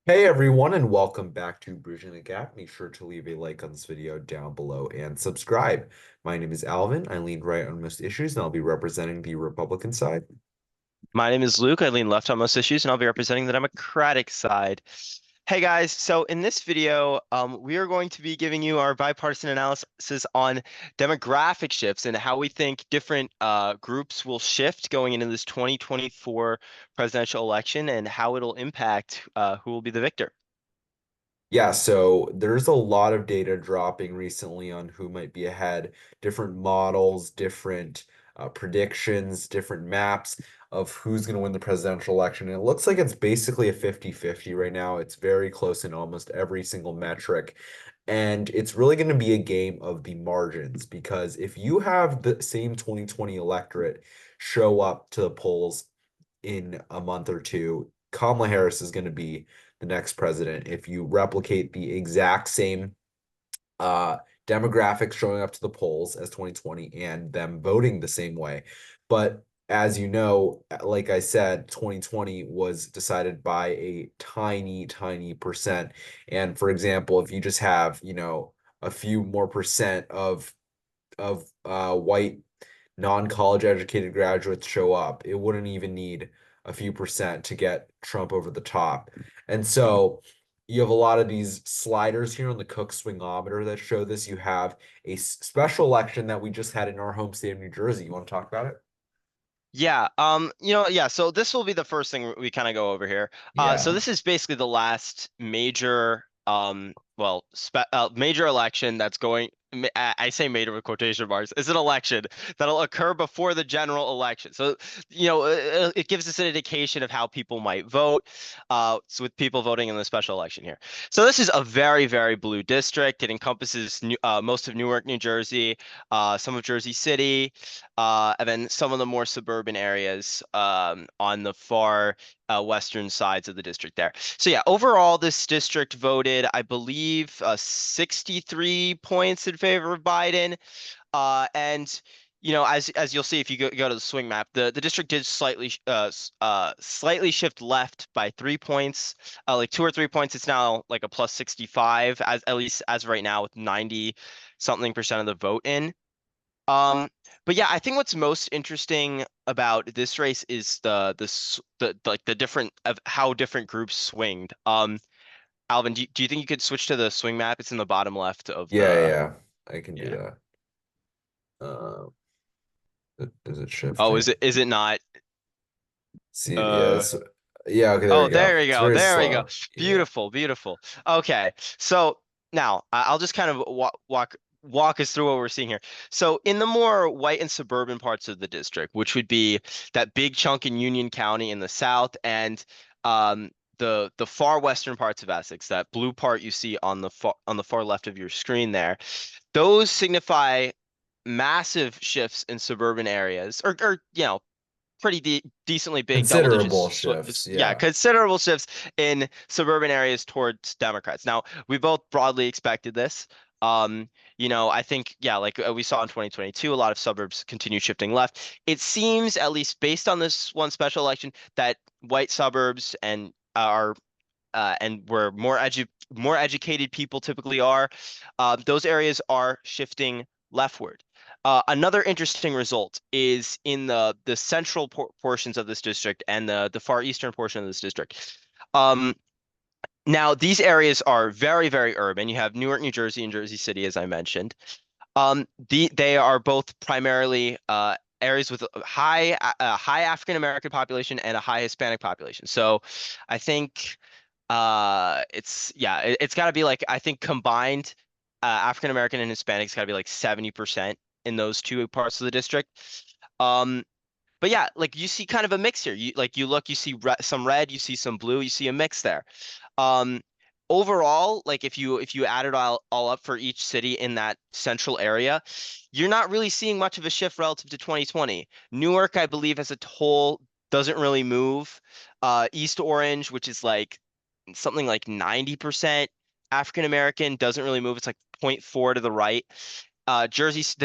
Hey everyone, and welcome back to Bridging the Gap. Make sure to leave a like on this video down below and subscribe. My name is Alvin. I lean right on most issues, and I'll be representing the Republican side. My name is Luke. I lean left on most issues, and I'll be representing the Democratic side. Hey guys, so in this video, we are going to be giving you our bipartisan analysis on demographic shifts and how we think different groups will shift going into this 2024 presidential election and how it'll impact who will be the victor. Yeah, so there's a lot of data dropping recently on who might be ahead, different models, different predictions, different maps of who's going to win the presidential election. And it looks like it's basically a 50-50 right now. It's very close in almost every single metric. And it's really going to be a game of the margins because if you have the same 2020 electorate show up to the polls in a month or two, Kamala Harris is going to be the next president. If you replicate the exact same uh, demographics showing up to the polls as 2020 and them voting the same way. But as you know, like I said, 2020 was decided by a tiny, tiny percent. And for example, if you just have, a few more percent of white non-college educated graduates show up, it wouldn't even need a few percent to get Trump over the top. And so you have a lot of these sliders here on the Cook Swingometer that show this. You have a special election that we just had in our home state of New Jersey. You want to talk about it? Yeah, so this will be the first thing we kind of go over here. So Yeah. this is basically the last major, major election that's going. I say major with quotation marks. Is an election that'll occur before the general election. So, it gives us an indication of how people might vote. So with people voting in the special election here. So this is a very, very blue district. It encompasses most of Newark, New Jersey, some of Jersey City and then some of the more suburban areas on the far western sides of the district there. So yeah, overall, this district voted, I believe, 63 points in favor of Biden. And as you'll see if you go to the swing map, the district did slightly shift left by 3 points, like 2 or 3 points. It's now like a plus 65, as at least as of right now, with 90 something percent of the vote in. Um, but yeah, I think what's most interesting about this race is the different of how different groups swinged. Alvin, do you think you could switch to the swing map? It's in the bottom left of Yeah, the yeah, I can do yeah. that. Uh, is it Oh, shifting? is it not? See, yeah, Uh, yeah, okay, there we oh, go. there we It's go. very There we go. slow. Yeah. Beautiful, beautiful. Okay, so now I'll just kind of walk us through what we're seeing here. So in the more white and suburban parts of the district, which would be that big chunk in Union County in the south and um, the far western parts of Essex, that blue part you see on the far left of your screen there, those signify massive shifts in suburban areas, or pretty decently big double Considerable digits. shifts. Yeah, Yeah. considerable shifts in suburban areas towards Democrats. Now, we both broadly expected this. Um, I think, yeah, like we saw in 2022, a lot of suburbs continue shifting left. It seems, at least based on this one special election, that white suburbs and where more educated people typically are, those areas are shifting leftward. Another interesting result is in the central portions of this district and the far eastern portion of this district. Um, Now, these areas are very, very urban. You have Newark, New Jersey, and Jersey City, as I mentioned. They are both primarily areas with a high African American population and a high Hispanic population. So, I think it's got to be like I think combined African American and Hispanics got to be like 70% in those two parts of the district. Um, but yeah, like you see kind of a mix here. You see some red, you see some blue, you see a mix there. Um, Overall, like if you add it all up for each city in that central area, you're not really seeing much of a shift relative to 2020. Newark, I believe, as a whole, doesn't really move. East Orange, which is like something like 90% African American, doesn't really move. It's like zero point 0.4 to the right. The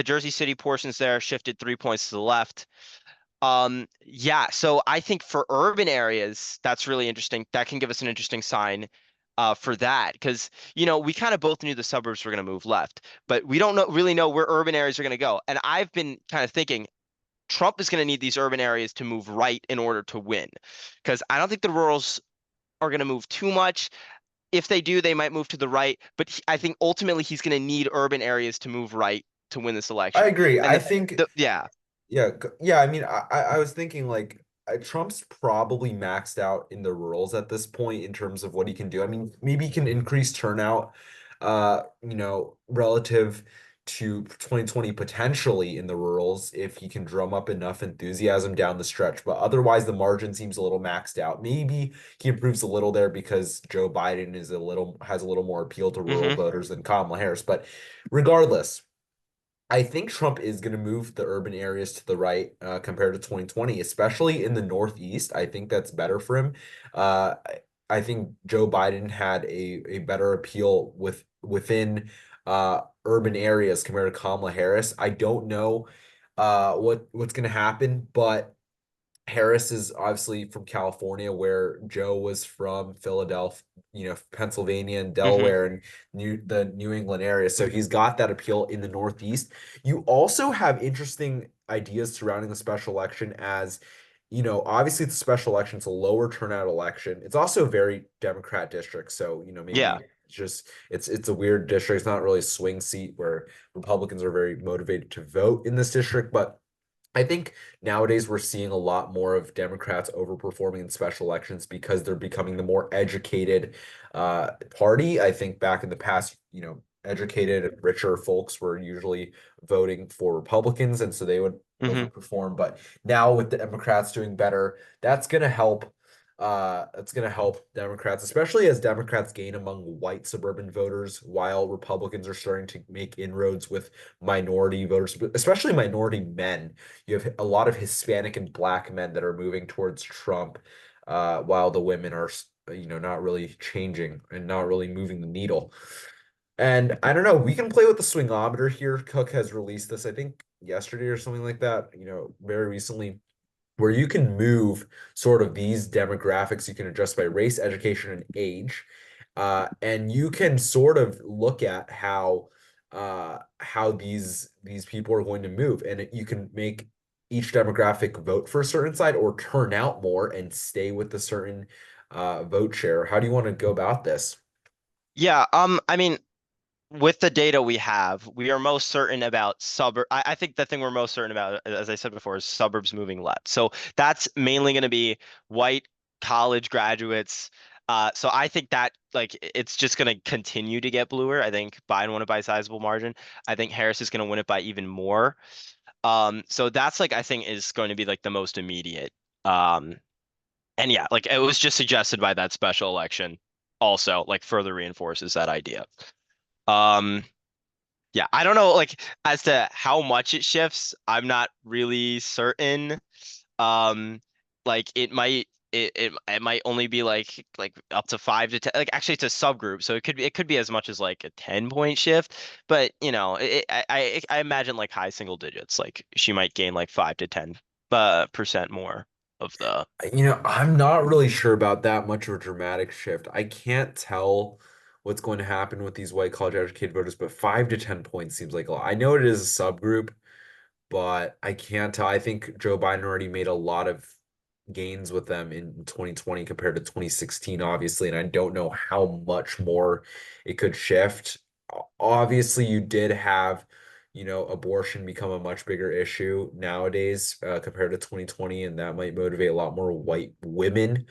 Jersey City portions there shifted 3 points to the left. Yeah, so I think for urban areas, that's really interesting. That can give us an interesting sign. for that because we kind of both knew the suburbs were going to move left, but we don't really know where urban areas are going to go. And I've been kind of thinking Trump is going to need these urban areas to move right in order to win, because I don't think the rurals are going to move too much. If they do, they might move to the right, but I think ultimately he's going to need urban areas to move right to win this I election. agree. And I think yeah. yeah, yeah. I mean, I was thinking like Trump's probably maxed out in the rules at this point in terms of what he can do. I mean, maybe he can increase turnout, relative to 2020 potentially in the rurals if he can drum up enough enthusiasm down the stretch. But otherwise, the margin seems a little maxed out. Maybe he improves a little there because Joe Biden has a little more appeal to rural Hmm. voters than Kamala Harris. But regardless. I think Trump is going to move the urban areas to the right compared to 2020, especially in the Northeast. I think that's better for him. I think Joe Biden had a better appeal within urban areas compared to Kamala Harris. I don't know what's going to happen, but Harris is obviously from California, where Joe was from Philadelphia, Pennsylvania and Hmm. Delaware and the New England area. So he's got that appeal in the Northeast. You also have interesting ideas surrounding the special election as, obviously the special election, it's a lower turnout election. It's also a very Democrat district. So, maybe Yeah. it's a weird district. It's not really a swing seat where Republicans are very motivated to vote in this district, but I think nowadays we're seeing a lot more of Democrats overperforming in special elections because they're becoming the more educated party. I think back in the past, educated and richer folks were usually voting for Republicans, and so they would Hmm. overperform. But now with the Democrats doing better, that's going to help. That's going to help Democrats, especially as Democrats gain among white suburban voters, while Republicans are starting to make inroads with minority voters, especially minority men. You have a lot of Hispanic and Black men that are moving towards Trump, while the women are, not really changing and not really moving the needle. And I don't know, we can play with the swingometer here. Cook has released this, I think, yesterday or something like that, very recently, where you can move sort of these demographics. You can adjust by race, education, and age. And you can sort of look at how these people are going to move. And you can make each demographic vote for a certain side or turn out more and stay with a certain vote share. How do you want to go about this? Yeah. I mean, with the data we have, we are most certain about suburb. I think the thing we're most certain about, as I said before, is suburbs moving left. So that's mainly going to be white college graduates. So I think that like it's just going to continue to get bluer. I think Biden won it by a sizable margin. I think Harris is going to win it by even more. So that's like I think is going to be like the most immediate. Um, and yeah, like it was just suggested by that special election. Also, like further reinforces that idea. Um, yeah, I don't know like as to how much it shifts. I'm not really certain. Um, like it might only be like up to 5 to 10. Like actually, it's a subgroup, so it could be as much as like a 10 point shift. But I imagine like high single digits. Like she might gain like 5 to 10 percent more of the. I'm not really sure about that much of a dramatic shift. I can't tell what's going to happen with these white college educated voters, but 5 to 10 points seems like a lot. I know it is a subgroup, but I can't tell. I think Joe Biden already made a lot of gains with them in 2020 compared to 2016, obviously, and I don't know how much more it could shift. Obviously, you did have, abortion become a much bigger issue nowadays compared to 2020, and that might motivate a lot more white women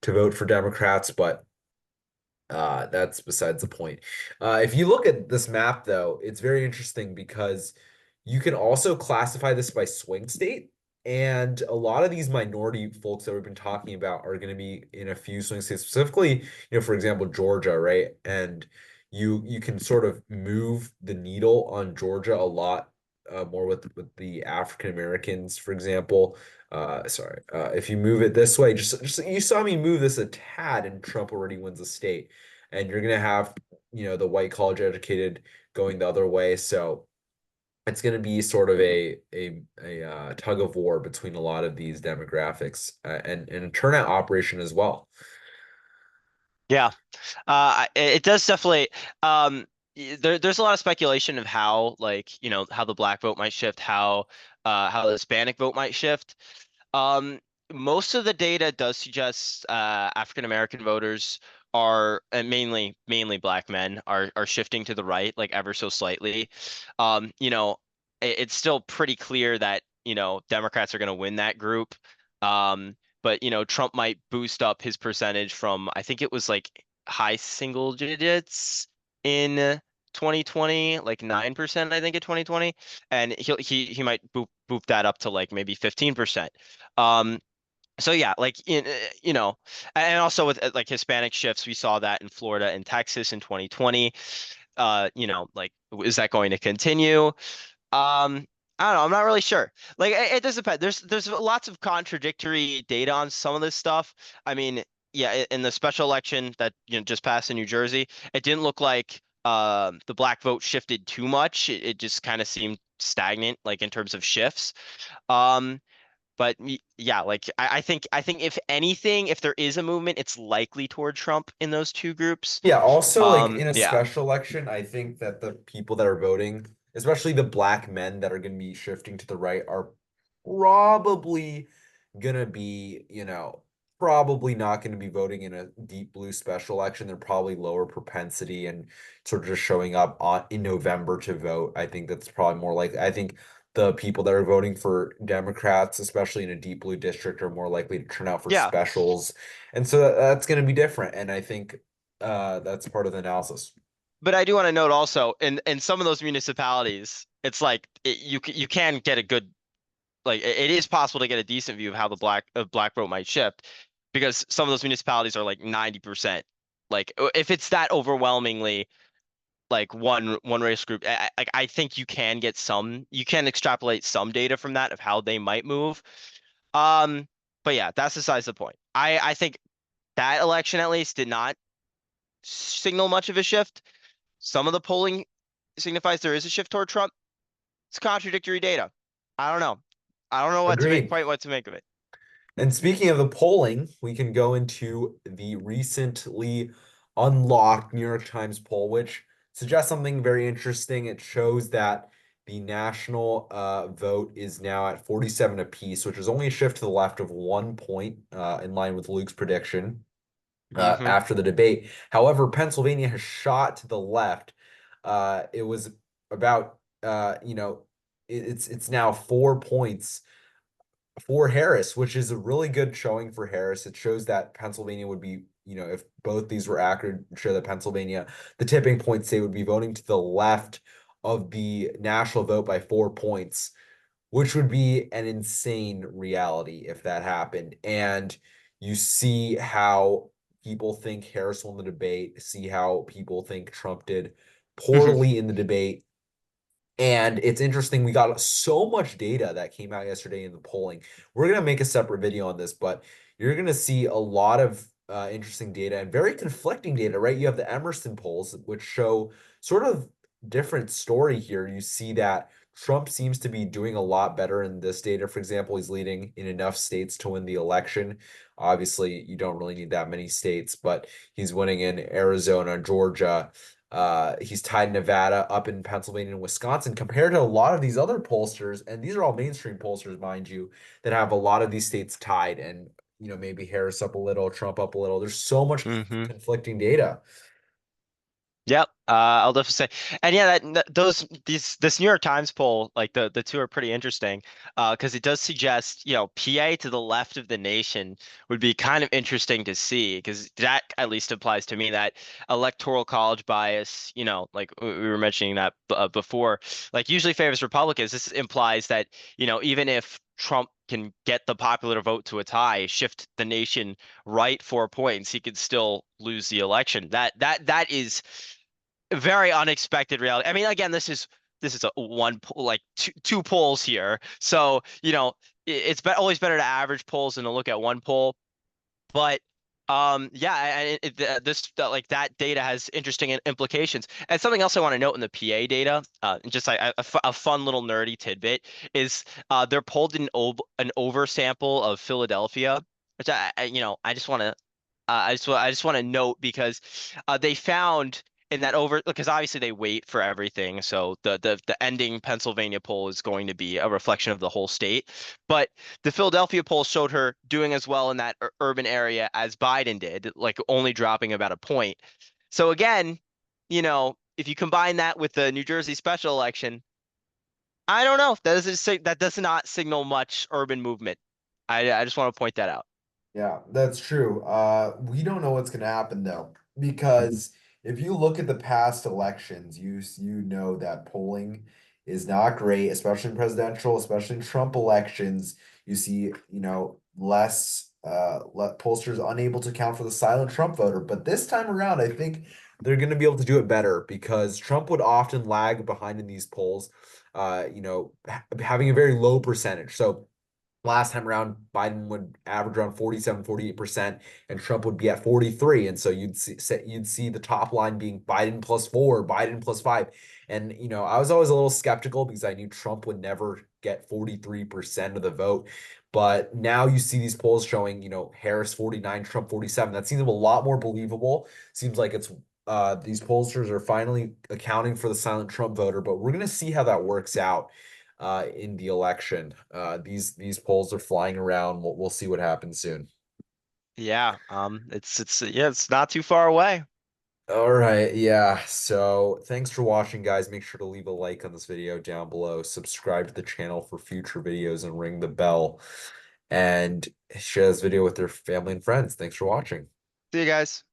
to vote for Democrats, but that's besides the point. If you look at this map, though, it's very interesting because you can also classify this by swing state. And a lot of these minority folks that we've been talking about are going to be in a few swing states, specifically, for example, Georgia, right? And you can sort of move the needle on Georgia a lot more with the African Americans, for example. Sorry, if you move it this way, just you saw me move this a tad, and Trump already wins the state, and you're gonna have the white college educated going the other way. So it's gonna be sort of a tug of war between a lot of these demographics and a turnout operation as well. Yeah. It does definitely. There's a lot of speculation of how, like, how the black vote might shift, how the Hispanic vote might shift. Um, Most of the data does suggest African American voters are, and mainly black men are shifting to the right, like ever so slightly. It's still pretty clear that Democrats are going to win that group. But Trump might boost up his percentage from, I think it was like high single digits in 2020, like 9%, I think, in 2020, and he might boop that up to like maybe 15%. Um, so yeah, like and also with like Hispanic shifts, we saw that in Florida and Texas in 2020. Like, is that going to continue? I don't know. I'm not really sure. Like, it does depend. There's lots of contradictory data on some of this stuff. I mean, yeah, in the special election that just passed in New Jersey, it didn't look like the black vote shifted too much. It just kind of seemed stagnant, like in terms of shifts. Um, but yeah, like I think if anything, if there is a movement, it's likely toward Trump in those two groups. Yeah, also like in a Yeah. special election, I think that the people that are voting, especially the black men that are going to be shifting to the right, are probably gonna be, probably not going to be voting in a deep blue special election. They're probably lower propensity and sort of just showing up in November to vote. I think that's probably more like I think the people that are voting for Democrats, especially in a deep blue district, are more likely to turn out for Yeah. specials. And so that's going to be different. And I think that's part of the analysis. But I do want to note also, in some of those municipalities, it's like you can get a good, like, it is possible to get a decent view of how the black vote might shift, because some of those municipalities are like 90%. Like, if it's that overwhelmingly like one race group, like, I think you can extrapolate some data from that of how they might move. Um, but yeah, that's besides the point. I think that election at least did not signal much of a shift. Some of the polling signifies there is a shift toward Trump. It's contradictory data. I don't know. I don't know Agreed. quite what to make of it. And speaking of the polling, we can go into the recently unlocked New York Times poll, which suggests something very interesting. It shows that the national vote is now at 47 apiece, which is only a shift to the left of 1 point, in line with Luke's prediction Hmm. after the debate. However, Pennsylvania has shot to the left. It was about, it's now 4 points for Harris, which is a really good showing for Harris. It shows that Pennsylvania would be, if both these were accurate, show that Pennsylvania, the tipping point state would be voting to the left of the national vote by 4 points, which would be an insane reality if that happened. And you see how people think Harris won the debate, see how people think Trump did Hmm. poorly in the debate. And it's interesting, we got so much data that came out yesterday in the polling. We're going to make a separate video on this, but you're going to see a lot of interesting data and very conflicting data, right? You have the Emerson polls, which show sort of different story here. You see that Trump seems to be doing a lot better in this data. For example, he's leading in enough states to win the election. Obviously, you don't really need that many states, but he's winning in Arizona, Georgia. He's tied Nevada, up in Pennsylvania and Wisconsin, compared to a lot of these other pollsters, and these are all mainstream pollsters, mind you, that have a lot of these states tied, and maybe Harris up a little, Trump up a little. There's so much Hmm. conflicting data. Yep, I'll definitely say, and yeah, this New York Times poll, like the two are pretty interesting, because it does suggest, PA to the left of the nation would be kind of interesting to see, because that at least implies to me that electoral college bias, like we were mentioning that before, like usually favors Republicans. This implies that, even if Trump can get the popular vote to a tie, shift the nation right 4 points, he could still lose the election. That is very unexpected reality. I mean, again, this is a like two polls here, so it's always better to average polls than to look at one poll. But yeah, and like that data has interesting implications. And something else I want to note in the PA data, just like a fun little nerdy tidbit, is they're pulled in an oversample of Philadelphia, which I just want to I just want to note because they found in that over because obviously they wait for everything, so the ending Pennsylvania poll is going to be a reflection of the whole state. But the Philadelphia poll showed her doing as well in that urban area as Biden did, like only dropping about a point. So again, if you combine that with the New Jersey special election, I don't know. That does not signal much urban movement. I just want to point that out. Yeah, that's true. We don't know what's going to happen though, because if you look at the past elections, you know that polling is not great, especially in presidential, especially in Trump elections. You see, less pollsters unable to count for the silent Trump voter. But this time around, I think they're going to be able to do it better because Trump would often lag behind in these polls, having a very low percentage. So last time around, Biden would average around 47, 48%, and Trump would be at 43. And so you'd see the top line being Biden plus 4, Biden plus 5. And I was always a little skeptical because I knew Trump would never get 43% of the vote. But now you see these polls showing, Harris 49, Trump 47. That seems a lot more believable. Seems like it's these pollsters are finally accounting for the silent Trump voter, but we're gonna see how that works out in the election. These polls are flying around. We'll see what happens soon. Yeah, it's not too far away. All right, yeah. So thanks for watching, guys. Make sure to leave a like on this video down below. Subscribe to the channel for future videos and ring the bell. And share this video with your family and friends. Thanks for watching. See you guys.